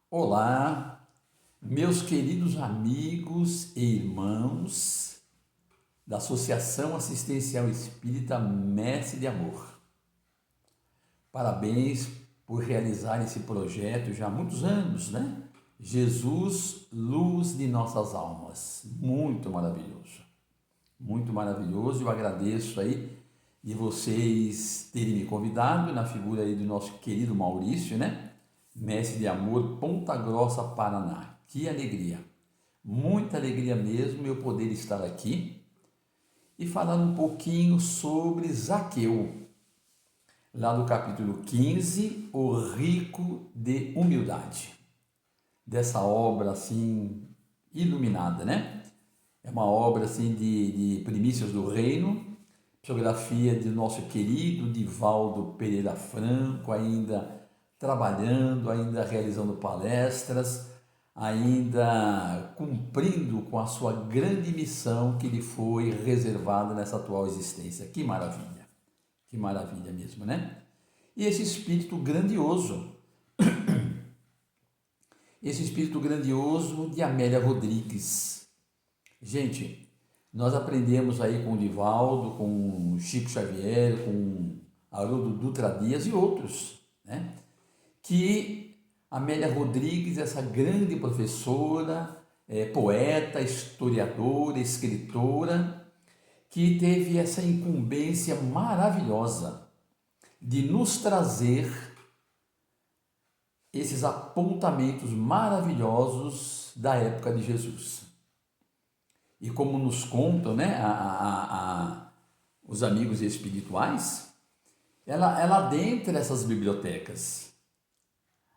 Olá, meus queridos amigos e irmãos da Associação Assistencial Espírita Mestre de Amor. Parabéns por realizar esse projeto já há muitos anos, né? Jesus, luz de nossas almas. Muito maravilhoso. Eu agradeço aí de vocês terem me convidado na figura aí do nosso querido Maurício, né? Mestre de Amor, Ponta Grossa, Paraná. Que alegria, muita alegria mesmo eu poder estar aqui e falar um pouquinho sobre Zaqueu, lá no capítulo 15, o rico de humildade. Dessa obra assim iluminada, né? É uma obra assim de primícias do reino, psicografia de nosso querido Divaldo Pereira Franco, ainda trabalhando, ainda realizando palestras, ainda cumprindo com a sua grande missão que lhe foi reservada nessa atual existência. Que maravilha mesmo, né? E esse espírito grandioso de Amélia Rodrigues. Gente, nós aprendemos aí com o Divaldo, com o Chico Xavier, com Haroldo Dutra Dias e outros, né? Que Amélia Rodrigues, essa grande professora, poeta, historiadora, escritora, que teve essa incumbência maravilhosa de nos trazer esses apontamentos maravilhosos da época de Jesus. E como nos contam, né, os amigos espirituais, ela adentra essas bibliotecas.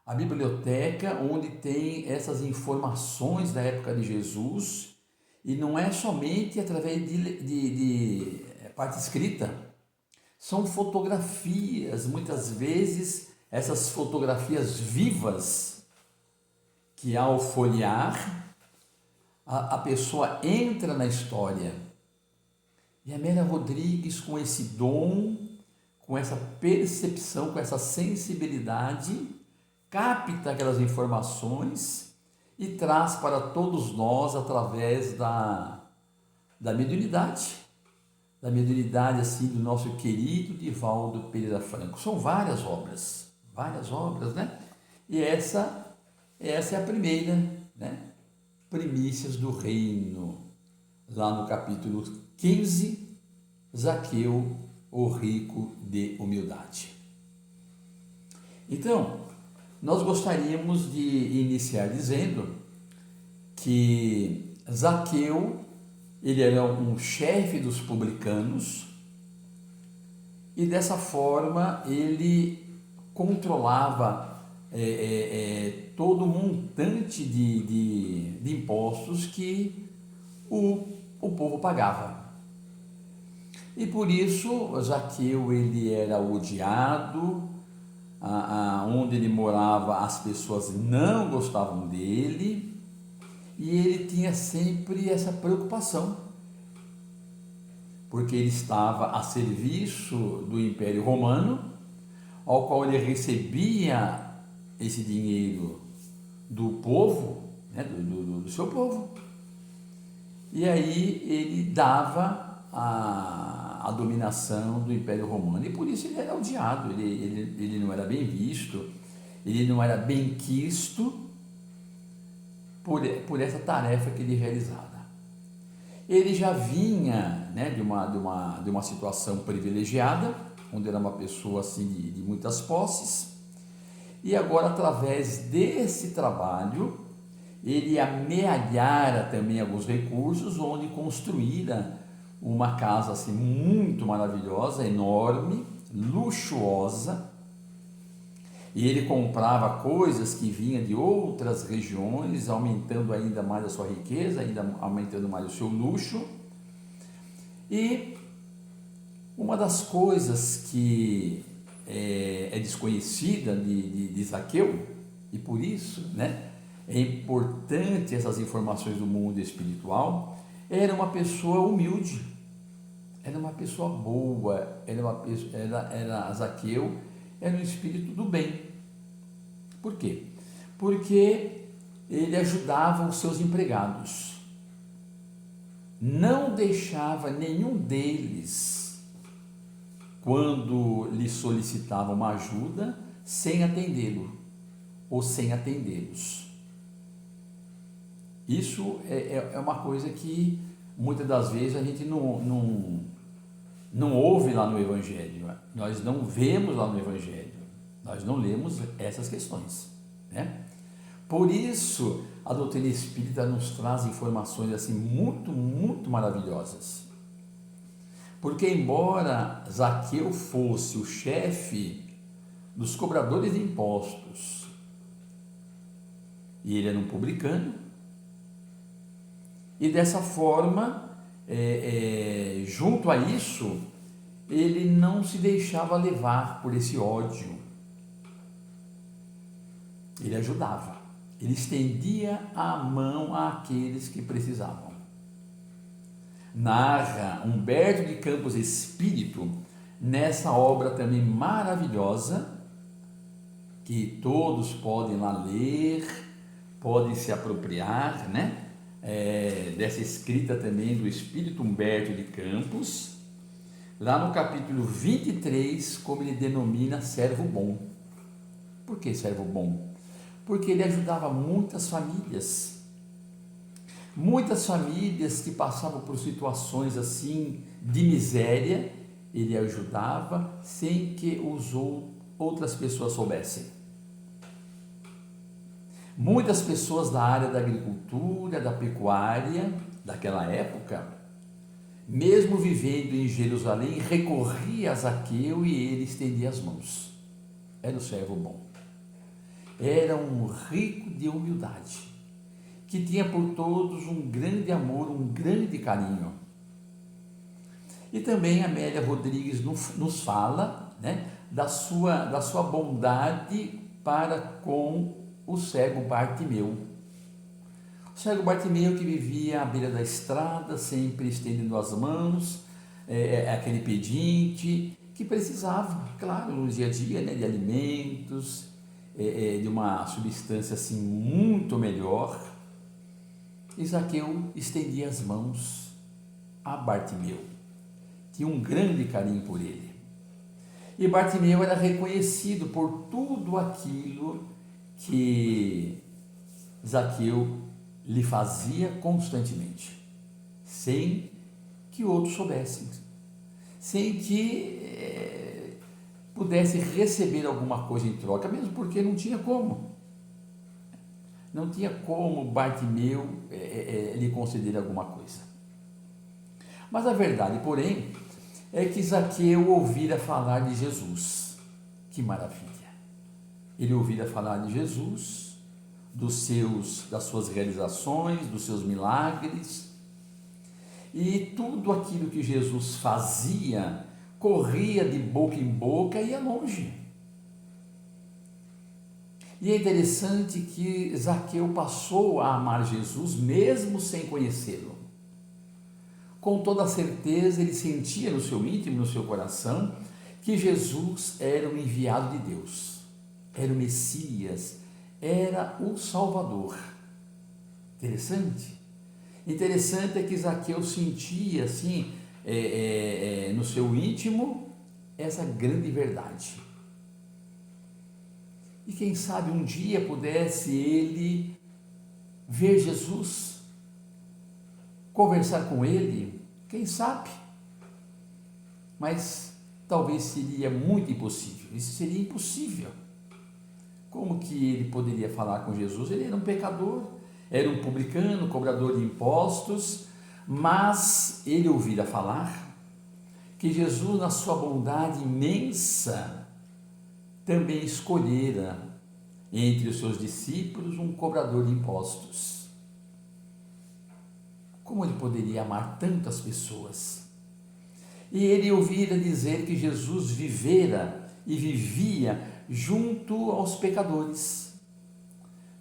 A biblioteca onde tem essas informações da época de Jesus, e não é somente através de parte escrita, são fotografias, muitas vezes essas fotografias vivas, que ao folhear, a pessoa entra na história. E a Amélia Rodrigues, com esse dom, com essa percepção, com essa sensibilidade, capta aquelas informações e traz para todos nós através da mediunidade assim do nosso querido Divaldo Pereira Franco. São várias obras, né? E essa é a primeira, né? Primícias do Reino, lá no capítulo 15, Zaqueu, o rico de humildade. Então, nós gostaríamos de iniciar dizendo que Zaqueu, ele era um chefe dos publicanos e dessa forma ele controlava todo o montante de impostos que o povo pagava. E por isso Zaqueu ele era odiado, onde ele morava as pessoas não gostavam dele, e ele tinha sempre essa preocupação, porque ele estava a serviço do Império Romano, ao qual ele recebia esse dinheiro do povo, né, do seu povo, e aí ele dava a dominação do Império Romano, e por isso ele era odiado, ele não era bem visto, ele não era bem quisto por essa tarefa que ele realizava. Ele já vinha, né, de uma situação privilegiada, onde era uma pessoa assim de muitas posses, e agora através desse trabalho ele amealhara também alguns recursos, onde construíra uma casa assim muito maravilhosa, enorme, luxuosa, e ele comprava coisas que vinham de outras regiões, aumentando ainda mais a sua riqueza, ainda aumentando mais o seu luxo. E uma das coisas que é desconhecida de Zaqueu, e por isso, né, é importante essas informações do mundo espiritual, era uma pessoa humilde, era uma pessoa boa, era Zaqueu, era um espírito do bem. Por quê? Porque ele ajudava os seus empregados, não deixava nenhum deles, quando lhe solicitava uma ajuda, sem atendê-lo ou sem atendê-los. Isso é uma coisa que muitas das vezes a gente não ouve lá no Evangelho, nós não vemos lá no Evangelho, nós não lemos essas questões, né? Por isso, a doutrina espírita nos traz informações assim muito, muito maravilhosas. Porque embora Zaqueu fosse o chefe dos cobradores de impostos, e ele era um publicano, e dessa forma, junto a isso, ele não se deixava levar por esse ódio. Ele ajudava. Ele estendia a mão àqueles que precisavam. Narra Humberto de Campos Espírito, nessa obra também maravilhosa, que todos podem lá ler, podem se apropriar, né? Dessa escrita também do Espírito Humberto de Campos, lá no capítulo 23, como ele denomina servo bom. Por que servo bom? Porque ele ajudava muitas famílias que passavam por situações assim de miséria, ele ajudava sem que outras pessoas soubessem. Muitas pessoas da área da agricultura, da pecuária, daquela época, mesmo vivendo em Jerusalém, recorria a Zaqueu e ele estendia as mãos. Era o servo bom. Era um rico de humildade, que tinha por todos um grande amor, um grande carinho. E também Amélia Rodrigues nos fala, né, da sua bondade para com o cego Bartimeu. O cego Bartimeu que vivia à beira da estrada, sempre estendendo as mãos, aquele pedinte que precisava, claro, no dia a dia, né, de alimentos, de uma substância assim muito melhor. E Zaqueu estendia as mãos a Bartimeu, tinha um grande carinho por ele. E Bartimeu era reconhecido por tudo aquilo que Zaqueu lhe fazia constantemente, sem que outros soubessem, sem que pudesse receber alguma coisa em troca, mesmo porque não tinha como. Não tinha como Bartimeu lhe conceder alguma coisa. Mas a verdade, porém, é que Zaqueu ouvira falar de Jesus. Que maravilha! Ele ouvira falar de Jesus, das suas realizações, dos seus milagres, e tudo aquilo que Jesus fazia corria de boca em boca e ia longe. E é interessante que Zaqueu passou a amar Jesus mesmo sem conhecê-lo. Com toda certeza ele sentia no seu íntimo, no seu coração, que Jesus era o enviado de Deus, era o Messias, era o Salvador. Interessante é que Zaqueu sentia assim, no seu íntimo, essa grande verdade. E quem sabe um dia pudesse ele ver Jesus, conversar com ele, quem sabe? Mas talvez seria muito impossível, isso seria impossível. Como que ele poderia falar com Jesus? Ele era um pecador, era um publicano, cobrador de impostos, mas ele ouvira falar que Jesus, na sua bondade imensa, também escolhera entre os seus discípulos um cobrador de impostos. Como ele poderia amar tantas pessoas? E ele ouvira dizer que Jesus vivera e vivia junto aos pecadores,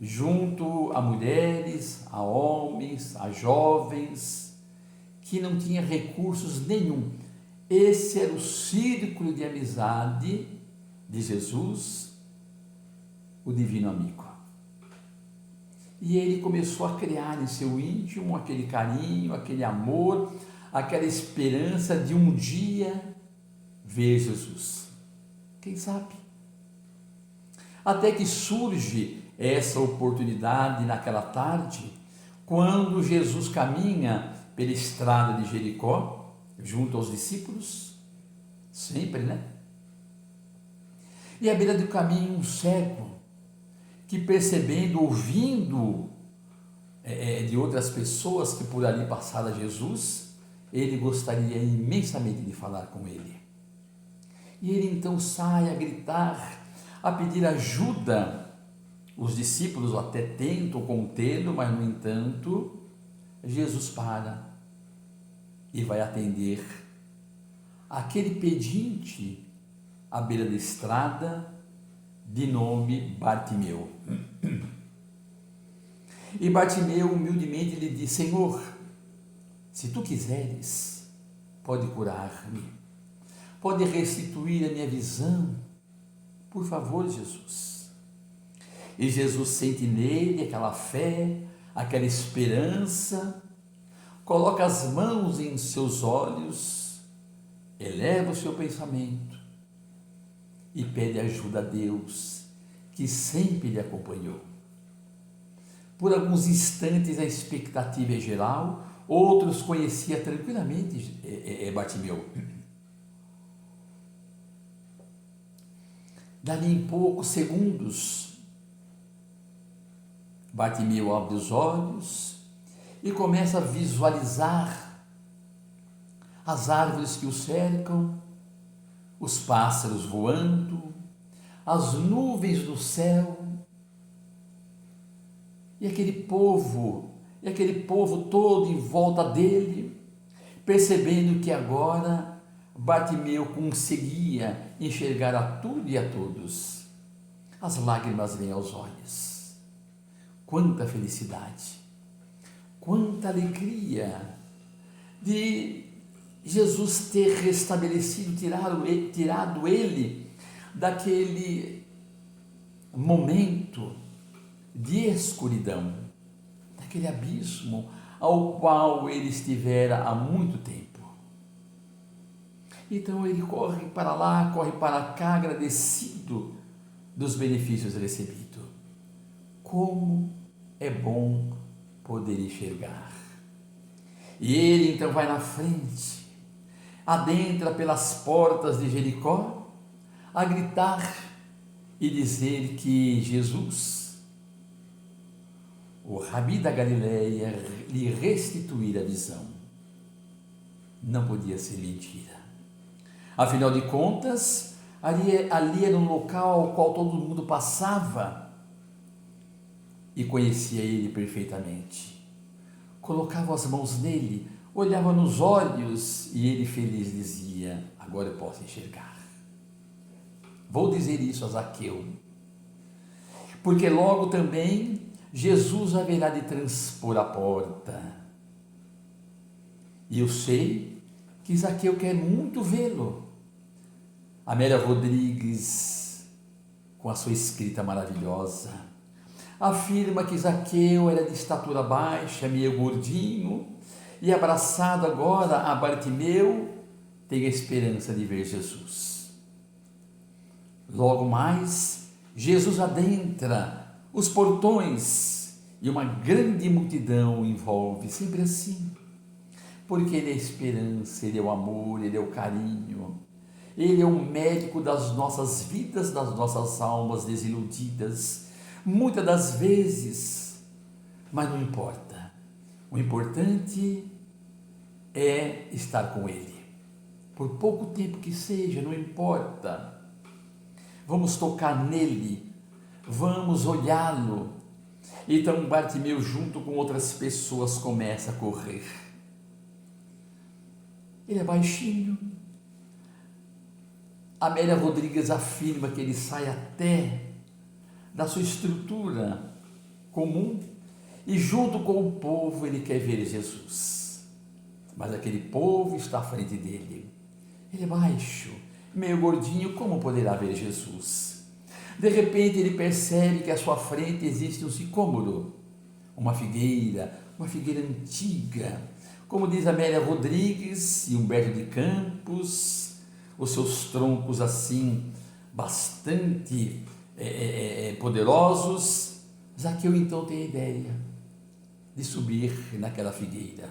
junto a mulheres, a homens, a jovens, que não tinha recursos nenhum. Esse era o círculo de amizade de Jesus, o divino amigo. E ele começou a criar em seu íntimo aquele carinho, aquele amor, aquela esperança de um dia ver Jesus. Quem sabe? Até que surge essa oportunidade naquela tarde, quando Jesus caminha pela estrada de Jericó, junto aos discípulos, sempre, né? E à beira do caminho um cego, que percebendo, ouvindo de outras pessoas que por ali passara Jesus, ele gostaria imensamente de falar com ele. E ele então sai a gritar, a pedir ajuda. Os discípulos até tentam contê-lo, mas no entanto, Jesus para e vai atender aquele pedinte à beira da estrada, de nome Bartimeu. E Bartimeu humildemente lhe diz: Senhor, se tu quiseres, pode curar-me, pode restituir a minha visão, por favor, Jesus. E Jesus sente nele aquela fé, aquela esperança, coloca as mãos em seus olhos, eleva o seu pensamento e pede ajuda a Deus, que sempre lhe acompanhou. Por alguns instantes a expectativa é geral, outros conhecia tranquilamente Bartimeu. Dali em poucos segundos, Bartimeu abre os olhos e começa a visualizar as árvores que o cercam, os pássaros voando, as nuvens do céu, e aquele povo todo em volta dele, percebendo que agora Bartimeu conseguia enxergar a tudo e a todos. As lágrimas vêm aos olhos. Quanta felicidade, quanta alegria de Jesus ter restabelecido, tirado ele daquele momento de escuridão, daquele abismo ao qual ele estivera há muito tempo. Então ele corre para lá, corre para cá, agradecido dos benefícios recebidos. Como é bom poder enxergar. E ele então vai na frente, adentra pelas portas de Jericó, a gritar e dizer que Jesus, o Rabi da Galileia, lhe restituir a visão. Não podia ser mentira. Afinal de contas, ali era um local ao qual todo mundo passava e conhecia ele perfeitamente. Colocava as mãos nele, olhava nos olhos e ele feliz dizia: agora eu posso enxergar. Vou dizer isso a Zaqueu, porque logo também Jesus haverá de transpor a porta. E eu sei que Zaqueu quer muito vê-lo. Amélia Rodrigues, com a sua escrita maravilhosa, afirma que Zaqueu era de estatura baixa, meio gordinho, e abraçado agora a Bartimeu, tem a esperança de ver Jesus. Logo mais, Jesus adentra os portões e uma grande multidão o envolve, sempre assim, porque Ele é a esperança, Ele é o amor, Ele é o carinho, Ele é o médico das nossas vidas, das nossas almas desiludidas, muitas das vezes, mas não importa, o importante é estar com Ele, por pouco tempo que seja, não importa, vamos tocar nele, vamos olhá-lo. Então Bartimeu, junto com outras pessoas, começa a correr. Ele é baixinho. Amélia Rodrigues afirma que ele sai até da sua estrutura comum e junto com o povo ele quer ver Jesus. Mas aquele povo está à frente dele. Ele é baixo, meio gordinho, como poderá ver Jesus? De repente ele percebe que à sua frente existe um sicômoro uma figueira antiga, como diz Amélia Rodrigues e Humberto de Campos, os seus troncos assim bastante poderosos. Zaqueu então tem a ideia de subir naquela figueira.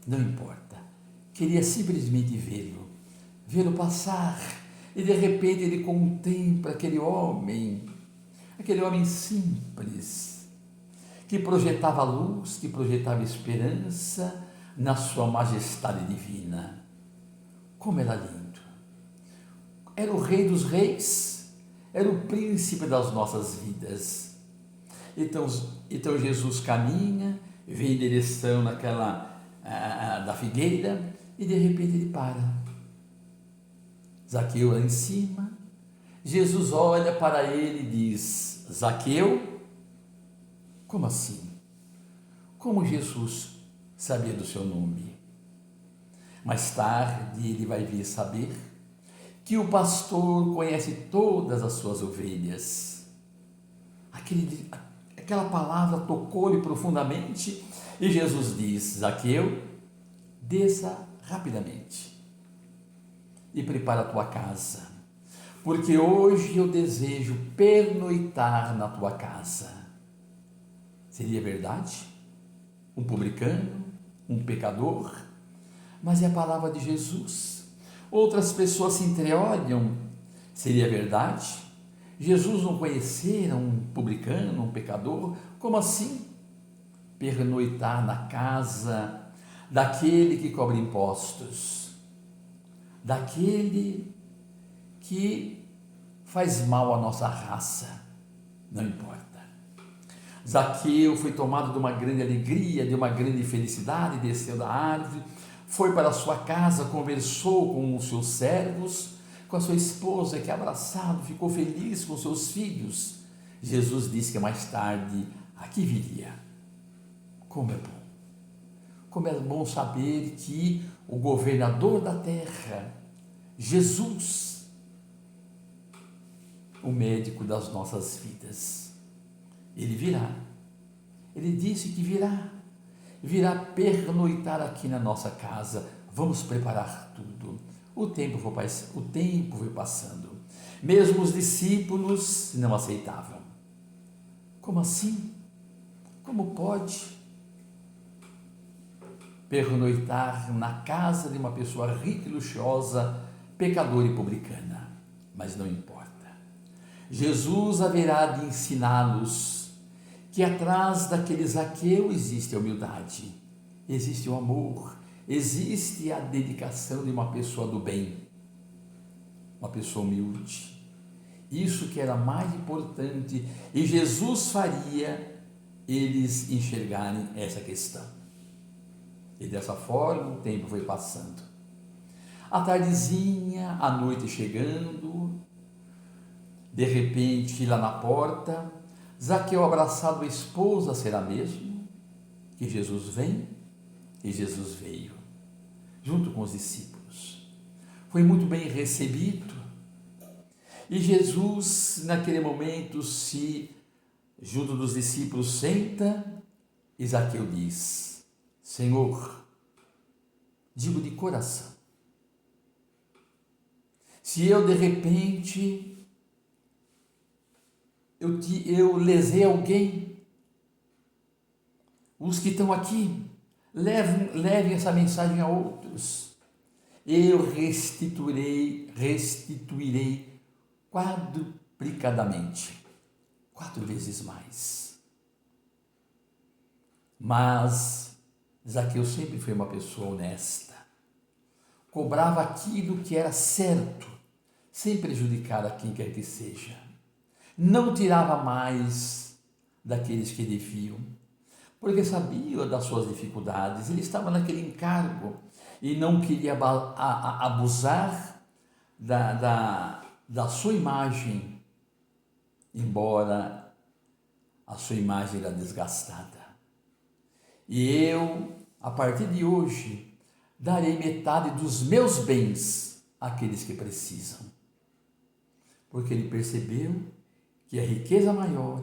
Não importa, queria simplesmente vê-lo passar, e de repente ele contempla aquele homem simples, que projetava luz, que projetava esperança na sua majestade divina. Como era lindo! Era o Rei dos Reis, era o príncipe das nossas vidas. Então Jesus caminha, vem em direção da figueira, e de repente ele para. Zaqueu lá em cima, Jesus olha para ele e diz: Zaqueu, como assim? Como Jesus sabia do seu nome? Mais tarde ele vai vir saber que o pastor conhece todas as suas ovelhas. Aquela palavra tocou-lhe profundamente e Jesus diz: Zaqueu, desça rapidamente e prepara a tua casa, porque hoje eu desejo pernoitar na tua casa. Seria verdade? Um publicano, um pecador? Mas é a palavra de Jesus. Outras pessoas se entreolham. Seria verdade? Jesus não conhecera um publicano, um pecador? Como assim? Pernoitar na casa daquele que cobra impostos, daquele que faz mal à nossa raça. Não importa. Zaqueu foi tomado de uma grande alegria, de uma grande felicidade, desceu da árvore, foi para a sua casa, conversou com os seus servos, com a sua esposa, que abraçado, ficou feliz com seus filhos. Jesus disse que mais tarde aqui viria. Como é bom! Como é bom saber que o governador da terra, Jesus, o médico das nossas vidas, ele virá. Ele disse que virá pernoitar aqui na nossa casa. Vamos preparar tudo. O tempo foi passando. Mesmo os discípulos não aceitavam. Como assim? Como pode pernoitar na casa de uma pessoa rica e luxuosa, pecadora e publicana? Mas não importa. Jesus haverá de ensiná-los que atrás daquele Zaqueu existe a humildade, existe o amor, existe a dedicação de uma pessoa do bem, uma pessoa humilde. Isso que era mais importante, e Jesus faria eles enxergarem essa questão. E dessa forma o tempo foi passando. A tardezinha, a noite chegando, de repente lá na porta, Zaqueu abraçado à esposa, será mesmo que Jesus vem? E Jesus veio, junto com os discípulos. Foi muito bem recebido. E Jesus, naquele momento, junto dos discípulos, senta, e Zaqueu diz: Senhor, digo de coração, se eu de repente eu lesei alguém, os que estão aqui, levem essa mensagem a outros, eu restituirei quadruplicadamente, 4 vezes mais. Mas Zaqueu sempre foi uma pessoa honesta, cobrava aquilo que era certo, sem prejudicar a quem quer que seja. Não tirava mais daqueles que deviam, porque sabia das suas dificuldades. Ele estava naquele encargo e não queria abusar da sua imagem, embora a sua imagem era desgastada. E eu, a partir de hoje, darei metade dos meus bens àqueles que precisam, porque ele percebeu que a riqueza maior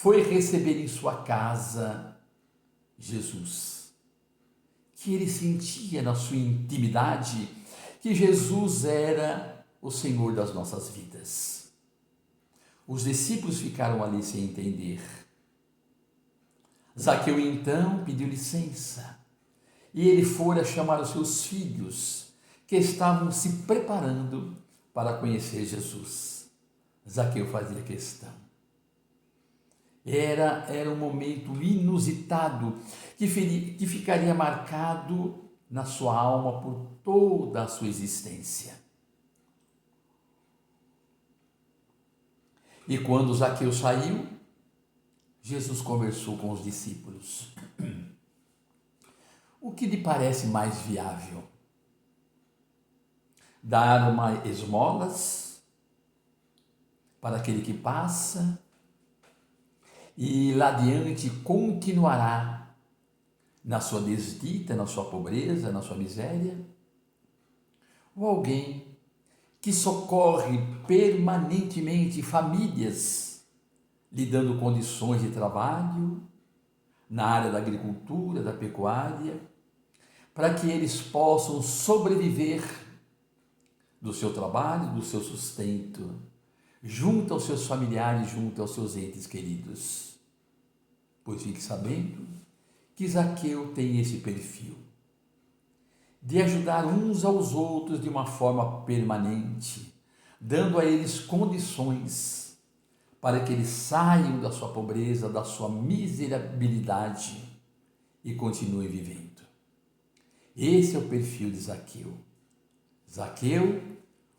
foi receber em sua casa Jesus, que ele sentia na sua intimidade que Jesus era o Senhor das nossas vidas. Os discípulos ficaram ali sem entender. Zaqueu então pediu licença e ele fora chamar os seus filhos que estavam se preparando para conhecer Jesus. Zaqueu fazia questão. Era um momento inusitado que ficaria marcado na sua alma por toda a sua existência. E quando Zaqueu saiu, Jesus conversou com os discípulos. O que lhe parece mais viável? Dar uma esmolas para aquele que passa e lá adiante continuará na sua desdita, na sua pobreza, na sua miséria? Ou alguém que socorre permanentemente famílias, lhe dando condições de trabalho na área da agricultura, da pecuária, para que eles possam sobreviver do seu trabalho, do seu sustento, junto aos seus familiares, junto aos seus entes queridos. Pois fique sabendo que Zaqueu tem esse perfil de ajudar uns aos outros de uma forma permanente, dando a eles condições para que eles saiam da sua pobreza, da sua miserabilidade e continuem vivendo. Esse é o perfil de Zaqueu. Zaqueu,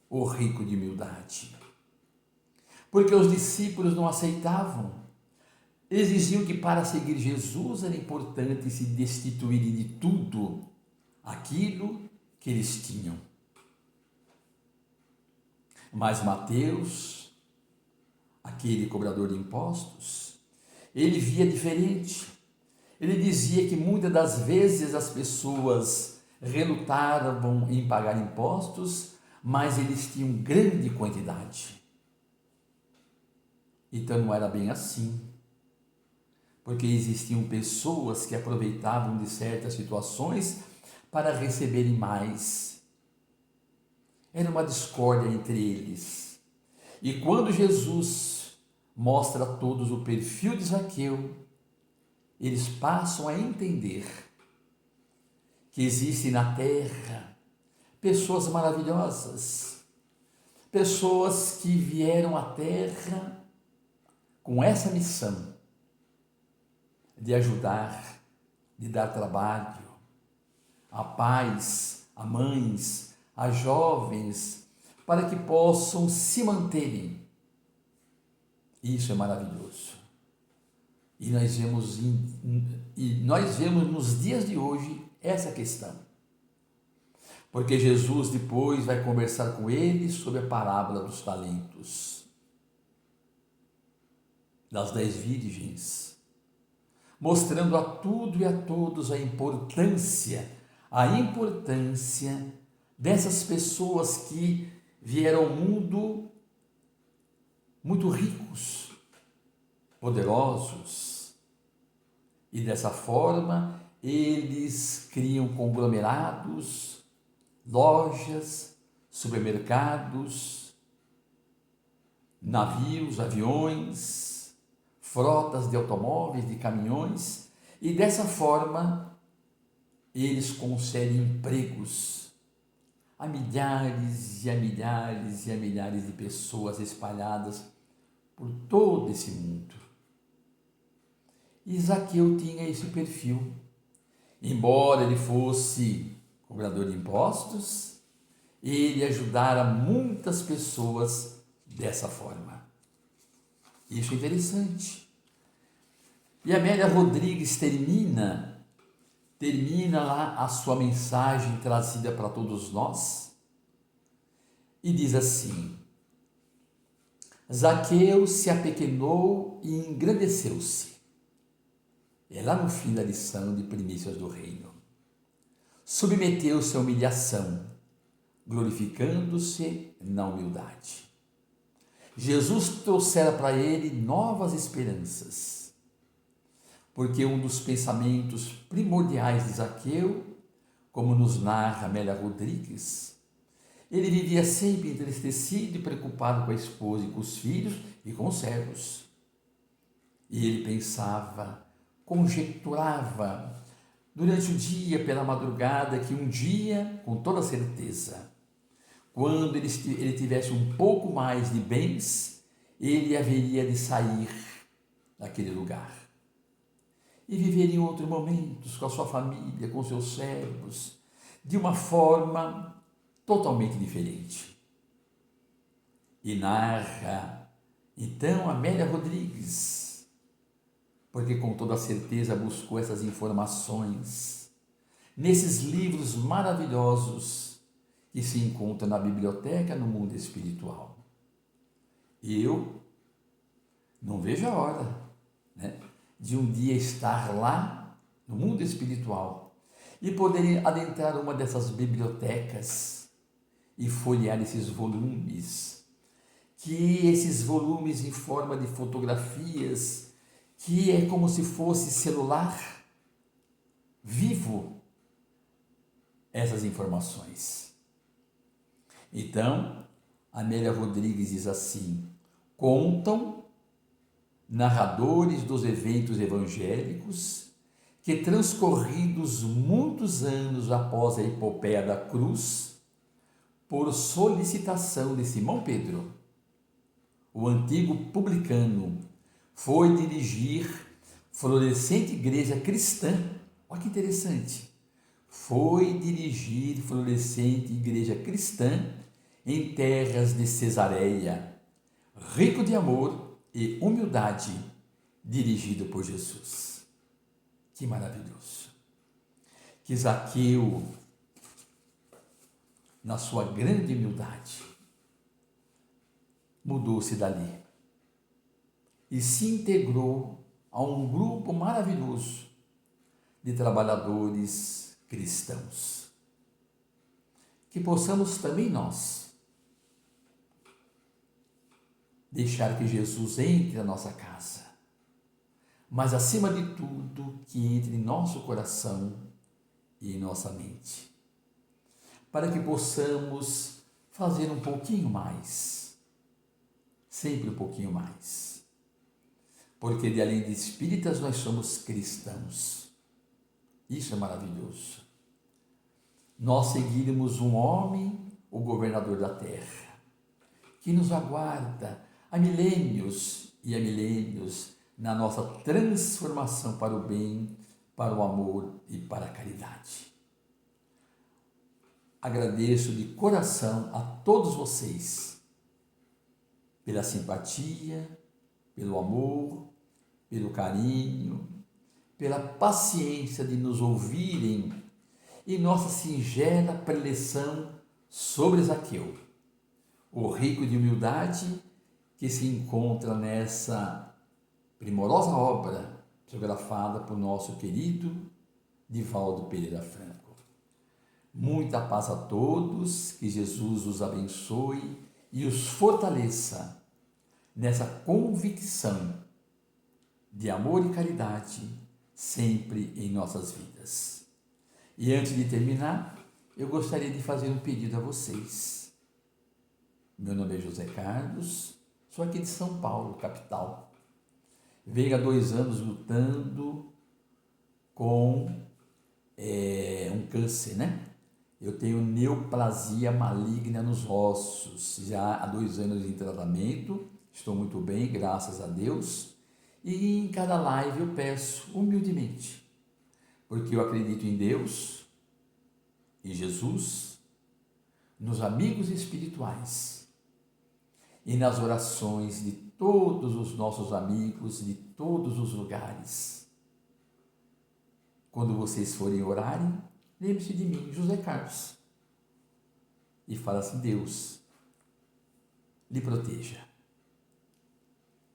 o rico de humildade. Porque os discípulos não aceitavam. Eles diziam que para seguir Jesus era importante se destituírem de tudo aquilo que eles tinham. Mas Mateus, aquele cobrador de impostos, ele via diferente. Ele dizia que muitas das vezes as pessoas relutavam em pagar impostos, mas eles tinham grande quantidade. Então não era bem assim, porque existiam pessoas que aproveitavam de certas situações para receberem mais. Era uma discórdia entre eles. E quando Jesus mostra a todos o perfil de Zaqueu, eles passam a entender que existem na terra pessoas maravilhosas, pessoas que vieram à terra com essa missão de ajudar, de dar trabalho a pais, a mães, a jovens, para que possam se manterem. Isso é maravilhoso. E nós vemos nos dias de hoje essa questão. Porque Jesus depois vai conversar com eles sobre a parábola dos talentos, das 10 virgens, mostrando a tudo e a todos a importância dessas pessoas que vieram ao mundo muito ricos, poderosos, e dessa forma eles criam conglomerados, lojas, supermercados, navios, aviões, frotas de automóveis, de caminhões, e dessa forma eles concedem empregos a milhares e a milhares e a milhares de pessoas espalhadas por todo esse mundo. E Zaqueu tinha esse perfil. Embora ele fosse cobrador de impostos, ele ajudara muitas pessoas dessa forma. Isso é interessante. E Amélia Rodrigues termina lá a sua mensagem trazida para todos nós e diz assim: Zaqueu se apequenou e engrandeceu-se. É lá no fim da lição de Primícias do Reino. Submeteu-se à humilhação, glorificando-se na humildade. Jesus trouxera para ele novas esperanças, porque um dos pensamentos primordiais de Zaqueu, como nos narra Amélia Rodrigues, ele vivia sempre entristecido e preocupado com a esposa e com os filhos e com os servos. E ele pensava, conjecturava, durante o dia, pela madrugada, que um dia, com toda certeza, quando ele tivesse um pouco mais de bens, ele haveria de sair daquele lugar e viver em outros momentos com a sua família, com seus servos, de uma forma totalmente diferente. E narra, então, Amélia Rodrigues, porque com toda certeza buscou essas informações nesses livros maravilhosos que se encontram na biblioteca no mundo espiritual. Eu não vejo a hora, né, de um dia estar lá no mundo espiritual e poder adentrar uma dessas bibliotecas e folhear esses volumes, que esses volumes em forma de fotografias, que é como se fosse celular vivo, essas informações. Então, Amélia Rodrigues diz assim: contam narradores dos eventos evangélicos que, transcorridos muitos anos após a epopeia da cruz, por solicitação de Simão Pedro, o antigo publicano foi dirigir florescente igreja cristã. Olha que interessante. Foi dirigir florescente igreja cristã em terras de Cesareia, rico de amor e humildade, dirigido por Jesus. Que maravilhoso! Que Zaqueu, na sua grande humildade, mudou-se dali e se integrou a um grupo maravilhoso de trabalhadores cristãos. Que possamos também nós deixar que Jesus entre na nossa casa, mas acima de tudo que entre em nosso coração e em nossa mente, para que possamos fazer um pouquinho mais, sempre um pouquinho mais, porque de além de espíritas nós somos cristãos. Isso é maravilhoso. Nós seguirmos um homem, o governador da terra, que nos aguarda há milênios e há milênios na nossa transformação para o bem, para o amor e para a caridade. Agradeço de coração a todos vocês pela simpatia, pelo amor, pelo carinho, pela paciência de nos ouvirem em nossa singela preleção sobre Zaqueu, o rico de humildade que se encontra nessa primorosa obra psicografada por nosso querido Divaldo Pereira Franco. Muita paz a todos, que Jesus os abençoe e os fortaleça nessa convicção de amor e caridade sempre em nossas vidas. E antes de terminar, eu gostaria de fazer um pedido a vocês. Meu nome é José Carlos, sou aqui de São Paulo, capital. Venho há 2 anos lutando com um câncer, né? Eu tenho neoplasia maligna nos ossos, já há 2 anos em tratamento, estou muito bem, graças a Deus. E em cada live eu peço humildemente, porque eu acredito em Deus, em Jesus, nos amigos espirituais e nas orações de todos os nossos amigos de todos os lugares. Quando vocês forem orarem, lembre-se de mim, José Carlos, e fala assim: Deus lhe proteja.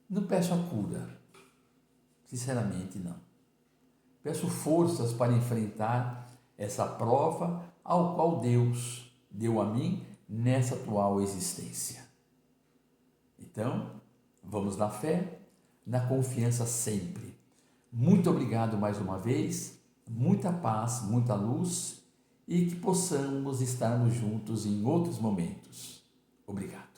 Não peço a cura, sinceramente não. Peço forças para enfrentar essa prova ao qual Deus deu a mim nessa atual existência. Então, vamos na fé, na confiança sempre. Muito obrigado mais uma vez, muita paz, muita luz e que possamos estarmos juntos em outros momentos. Obrigado.